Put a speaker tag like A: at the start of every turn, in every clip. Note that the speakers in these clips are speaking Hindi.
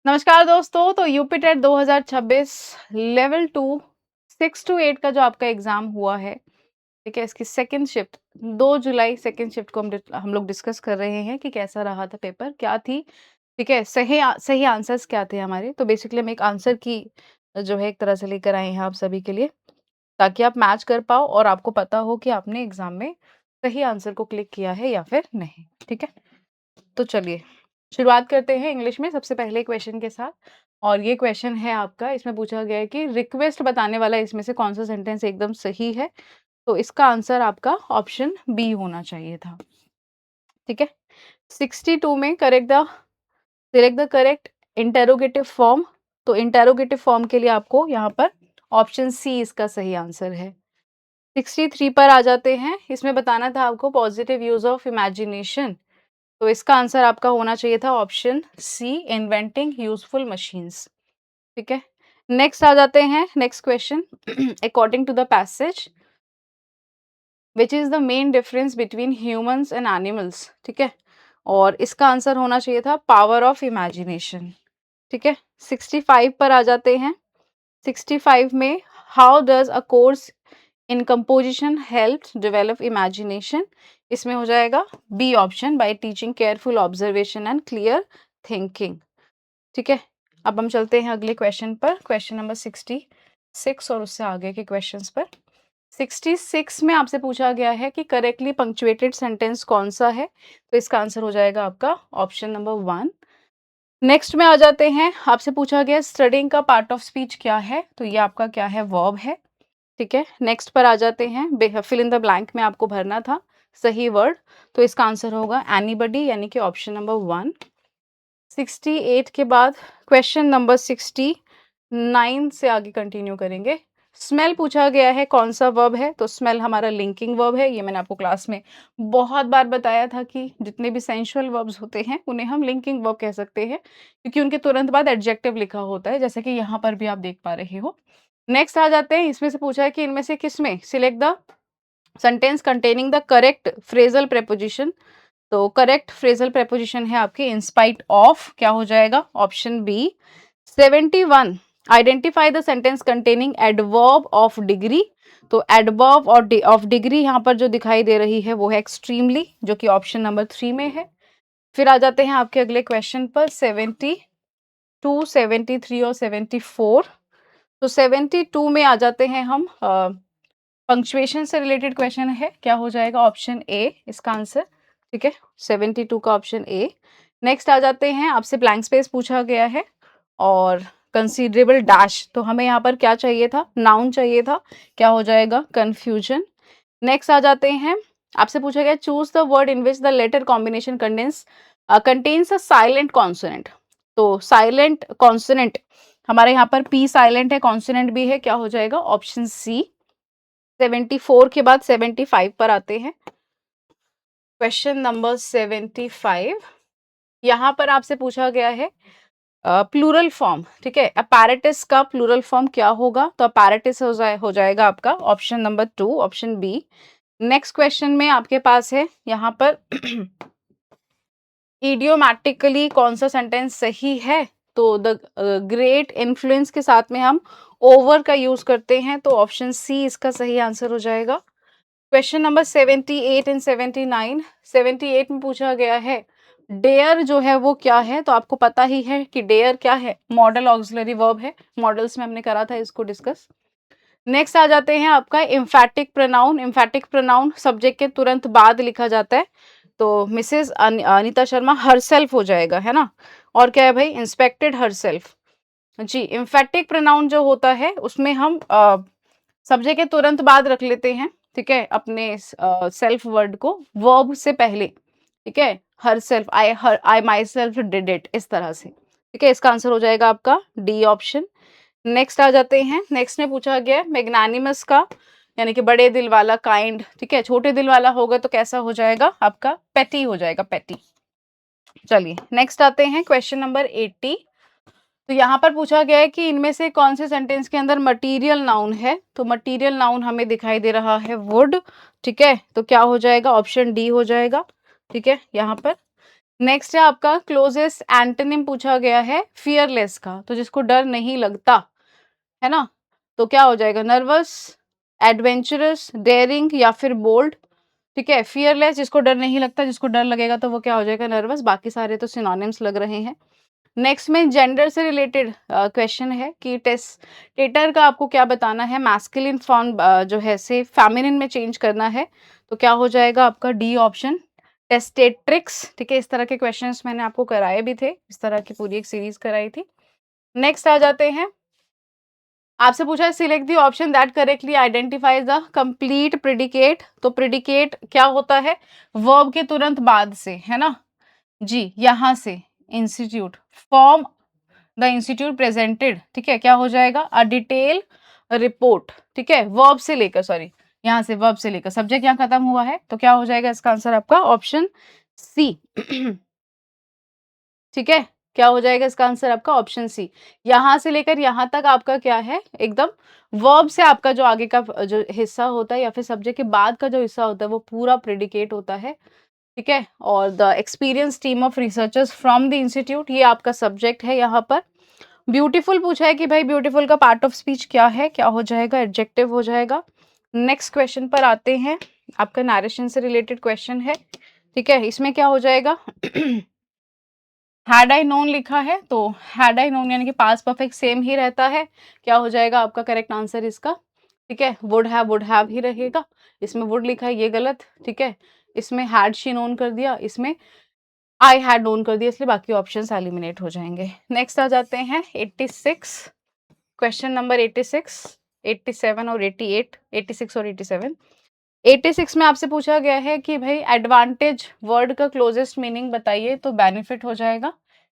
A: नमस्कार दोस्तों, तो यूपी टेट 2026 लेवल 2 6 टू 8 का जो आपका एग्जाम हुआ है, ठीक है, इसकी सेकंड शिफ्ट 2 जुलाई सेकंड शिफ्ट को हम लोग डिस्कस कर रहे हैं कि कैसा रहा था पेपर, क्या थी, ठीक है, सही आंसर्स क्या थे हमारे। तो बेसिकली हम एक आंसर की जो है एक तरह से लेकर आए हैं आप सभी के लिए, ताकि आप मैच कर पाओ और आपको पता हो कि आपने एग्जाम में सही आंसर को क्लिक किया है या फिर नहीं। ठीक है, तो चलिए शुरुआत करते हैं इंग्लिश में सबसे पहले क्वेश्चन के साथ। और ये क्वेश्चन है आपका, इसमें पूछा गया है कि रिक्वेस्ट बताने वाला इसमें से कौन सा सेंटेंस एकदम सही है। तो इसका आंसर आपका ऑप्शन बी होना चाहिए था। ठीक है, 62 में select the correct interrogative form. तो इंटेरोगेटिव फॉर्म के लिए आपको यहाँ पर ऑप्शन सी इसका सही आंसर है। 63 पर आ जाते हैं, इसमें बताना था आपको पॉजिटिव यूज ऑफ इमेजिनेशन। तो इसका आंसर आपका होना चाहिए था option C, inventing useful machines. ठीक है, नेक्स्ट आ जाते हैं, next question. According to the passage which is the main difference between humans and animals. ठीक है, और इसका आंसर होना चाहिए था पावर ऑफ इमेजिनेशन। ठीक है, 65 पर आ जाते हैं। 65 में how does a course in composition help develop imagination. इसमें हो जाएगा B option, by teaching careful observation and clear thinking. ठीक है, अब हम चलते हैं अगले क्वेश्चन पर, क्वेश्चन नंबर 66 और उससे आगे के क्वेश्चंस पर। 66 में आपसे पूछा गया है कि करेक्टली पंक्चुएटेड सेंटेंस कौन सा है। तो इसका आंसर हो जाएगा आपका ऑप्शन नंबर 1। नेक्स्ट में आ जाते हैं, आपसे पूछा गया स्टडिंग का पार्ट ऑफ स्पीच क्या है। तो ये आपका क्या है, वर्ब है। ठीक है, नेक्स्ट पर आ जाते हैं, फिल इन द ब्लैंक में आपको भरना था सही वर्ड। तो इसका आंसर होगा एनीबडी, यानी कि ऑप्शन नंबर 1। 68 के बाद क्वेश्चन नंबर 69 से आगे कंटिन्यू करेंगे। स्मेल पूछा गया है कौन सा वर्ब है। तो स्मेल हमारा लिंकिंग वर्ब है। ये मैंने आपको क्लास में बहुत बार बताया था कि जितने भी सेंसुअल वर्ब्स होते हैं उन्हें हम लिंकिंग वर्ब कह सकते हैं, क्योंकि उनके तुरंत बाद एडजेक्टिव लिखा होता है, जैसे कि यहाँ पर भी आप देख पा रहे हो। नेक्स्ट आ जाते हैं, इसमें से पूछा है कि इनमें से किसमें select the sentence containing the correct phrasal preposition. तो करेक्ट फ्रेजल प्रेपोजिशन है आपके इंस्पाइट ऑफ, क्या हो जाएगा option B. 71 identify the sentence containing adverb of degree. तो एडवर्ब और ऑफ डिग्री यहाँ पर जो दिखाई दे रही है वो है एक्सट्रीमली, जो कि ऑप्शन नंबर 3 में है। फिर आ जाते हैं आपके अगले क्वेश्चन पर, 72 73 और 74। तो 72 में आ जाते हैं हम, पंक्चुएशन से रिलेटेड क्वेश्चन है, क्या हो जाएगा ऑप्शन ए इसका आंसर। ठीक है, 72 का ऑप्शन ए। नेक्स्ट आ जाते हैं, आपसे ब्लैंक स्पेस पूछा गया है और कंसीडरेबल डैश। तो हमें यहाँ पर क्या चाहिए था, नाउन चाहिए था, क्या हो जाएगा कंफ्यूजन। नेक्स्ट आ जाते हैं, आपसे पूछा गया choose the word in which the letter combination contains a silent consonant. तो साइलेंट कॉन्सोनेंट हमारे यहाँ पर पी साइलेंट है, कॉन्सोनेंट भी है, क्या हो जाएगा ऑप्शन सी। 74 के बाद 75 पर आते हैं, क्वेश्चन नंबर 75। यहाँ पर आपसे पूछा गया है प्लूरल फॉर्म। ठीक है, अपैरेटस का प्लूरल फॉर्म क्या होगा। तो अपैरेटस हो जाएगा आपका option number 2, option B. Next question में आपके पास है यहाँ पर इडियोमैटिकली कौन सा सेंटेंस सही है। तो द ग्रेट इन्फ्लुएंस के साथ में हम ओवर का यूज करते हैं, तो ऑप्शन सी इसका सही आंसर हो जाएगा। Question number 78 and 79। 78 में पूछा गया है डेयर जो है वो क्या है। तो आपको पता ही है कि डेयर क्या है, मॉडल ऑक्सिलरी वर्ब है। मॉडल्स में हमने करा था इसको डिस्कस। नेक्स्ट आ जाते हैं आपका एम्फैटिक प्रोनाउन। एम्फैटिक प्रोनाउन सब्जेक्ट के तुरंत बाद लिखा जाता है। तो मिसेस अनीता शर्मा हरसेल्फ हो जाएगा, है ना। और क्या है भाई, इंस्पेक्टेड हरसेल्फ। जी, एम्फैटिक प्रोनाउन जो होता है उसमें हम सब्जेक्ट के तुरंत बाद रख लेते हैं, ठीक है, अपने सेल्फ वर्ड को वर्ब से पहले। ठीक है, her self, I my self did it, इस तरह से। ठीक है, इसका आंसर हो जाएगा आपका डी ऑप्शन। नेक्स्ट आ जाते हैं, नेक्स्ट में पूछा गया है मैग्नानिमस का, यानी कि बड़े दिल वाला, काइंड। ठीक है, छोटे दिल वाला होगा तो कैसा हो जाएगा आपका, पेटी हो जाएगा, पेटी। चलिए नेक्स्ट आते हैं, क्वेश्चन नंबर 80। तो यहाँ पर पूछा गया है कि इनमें से कौन से सेंटेंस के अंदर मटीरियल नाउन है। तो मटीरियल नाउन हमें दिखाई दे रहा है वुड। ठीक है, तो क्या हो जाएगा ऑप्शन डी हो जाएगा। ठीक है, यहाँ पर नेक्स्ट है आपका क्लोजेस्ट एंटोनिम पूछा गया है फियरलेस का, तो जिसको डर नहीं लगता, है ना, तो क्या हो जाएगा, नर्वस, एडवेंचरस, डेयरिंग या फिर बोल्ड। ठीक है, फियरलेस जिसको डर नहीं लगता, जिसको डर लगेगा तो वो क्या हो जाएगा, नर्वस। बाकी सारे तो सिनोनिम्स लग रहे हैं। नेक्स्ट में जेंडर से रिलेटेड क्वेश्चन है कि टेस्टेटर का आपको क्या बताना है, मैस्कुलिन फॉर्म जो है से फेमिनिन में चेंज करना है, तो क्या हो जाएगा आपका डी ऑप्शन, टेस्टेट्रिक्स। ठीक है, इस तरह के क्वेश्चंस मैंने आपको कराए भी थे, इस तरह की पूरी एक सीरीज कराई थी। नेक्स्ट आ जाते हैं, आपसे पूछा है select the option that correctly identifies the complete predicate. तो प्रेडिकेट क्या होता है, वर्ब के तुरंत बाद से, है ना जी, यहां से institute form the institute presented. ठीक है, क्या हो जाएगा, अ डिटेल रिपोर्ट। ठीक है, वर्ब से लेकर, सॉरी यहाँ से वर्ब से लेकर सब्जेक्ट यहाँ खत्म हुआ है, तो क्या हो जाएगा इसका आंसर आपका ऑप्शन सी। ठीक है, क्या हो जाएगा इसका आंसर आपका ऑप्शन सी। यहां से लेकर यहां तक आपका क्या है, एकदम वर्ब से आपका जो आगे का जो हिस्सा होता है या फिर सब्जेक्ट के बाद का जो हिस्सा होता है वो पूरा प्रेडिकेट होता है। ठीक है, और the experience team of researchers from the institute, ये आपका सब्जेक्ट है। यहाँ पर ब्यूटीफुल पूछा है कि भाई ब्यूटीफुल का पार्ट ऑफ स्पीच क्या है, क्या हो जाएगा, एडजेक्टिव हो जाएगा। नेक्स्ट क्वेश्चन पर आते हैं, आपका नरेशन से रिलेटेड क्वेश्चन है। ठीक है, इसमें क्या हो जाएगा, हैड आई नोन लिखा है, तो हैड आई नोन यानी कि पास्ट परफेक्ट सेम ही रहता है, क्या हो जाएगा आपका करेक्ट आंसर इसका। ठीक है, वुड हैव ही रहेगा, इसमें वुड लिखा है ये गलत। ठीक है, इसमें हैड शी नोन कर दिया, इसमें आई हैड नोन कर दिया, इसलिए बाकी ऑप्शंस एलिमिनेट हो जाएंगे। नेक्स्ट आ जाते हैं 86, क्वेश्चन नंबर 86, 87 और 88, 86 और 87। 86 में आपसे पूछा गया है कि भाई एडवांटेज वर्ड का क्लोजेस्ट मीनिंग बताइए, तो बेनिफिट हो जाएगा।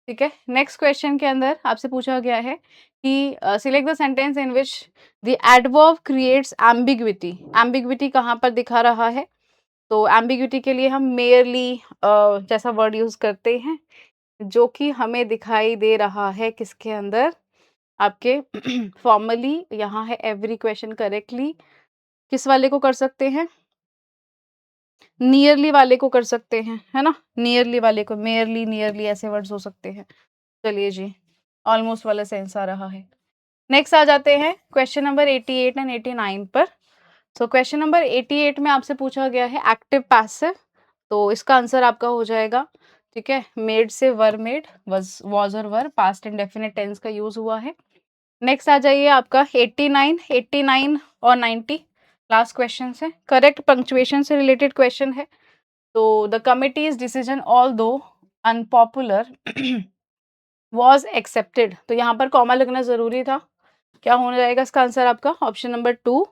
A: ठीक है, नेक्स्ट क्वेश्चन के अंदर आपसे पूछा गया है कि select the sentence in which the adverb creates ambiguity. Ambiguity कहाँ पर दिखा रहा है, तो एम्बिग्विटी के लिए हम मेयरली जैसा वर्ड यूज करते हैं, जो कि हमें दिखाई दे रहा है किसके अंदर, आपके फॉर्मली यहाँ है एवरी क्वेश्चन करेक्टली, किस वाले को कर सकते हैं, नियरली वाले को कर सकते हैं, है ना, नियरली वाले को, मेयरली नियरली ऐसे वर्ड्स हो सकते हैं। चलिए जी, ऑलमोस्ट वाला सेंस आ रहा है। नेक्स्ट आ जाते हैं क्वेश्चन नंबर 88 एंड 89 पर। सो क्वेश्चन नंबर 88 में आपसे पूछा गया है एक्टिव पैसिव, तो इसका आंसर आपका हो जाएगा, ठीक है, मेड से वर मेड, वाज और वर, पास्ट इंडेफिनिट टेंस का यूज हुआ है। नेक्स्ट आ जाइए आपका 89, 89 और 90 लास्ट क्वेश्चन है, करेक्ट पंक्चुएशन से रिलेटेड क्वेश्चन है। तो द कमिटीज डिसीजन ऑल दो अनपॉपुलर वॉज एक्सेप्टेड, तो यहाँ पर कॉमा लगना जरूरी था, क्या होना जाएगा इसका आंसर आपका ऑप्शन नंबर 2।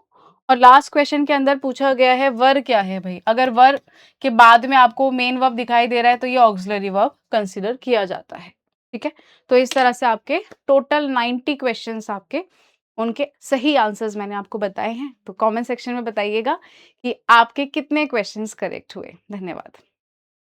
A: और लास्ट क्वेश्चन के अंदर पूछा गया है वर क्या है भाई, अगर वर के बाद में आपको मेन वर्ब दिखाई दे रहा है तो ये ऑक्सिलरी वर्ब कंसिडर किया जाता है। ठीक है, तो इस तरह से आपके टोटल 90 क्वेश्चंस आपके उनके सही आंसर्स मैंने आपको बताए हैं। तो कमेंट सेक्शन में बताइएगा कि आपके कितने क्वेश्चंस करेक्ट हुए। धन्यवाद।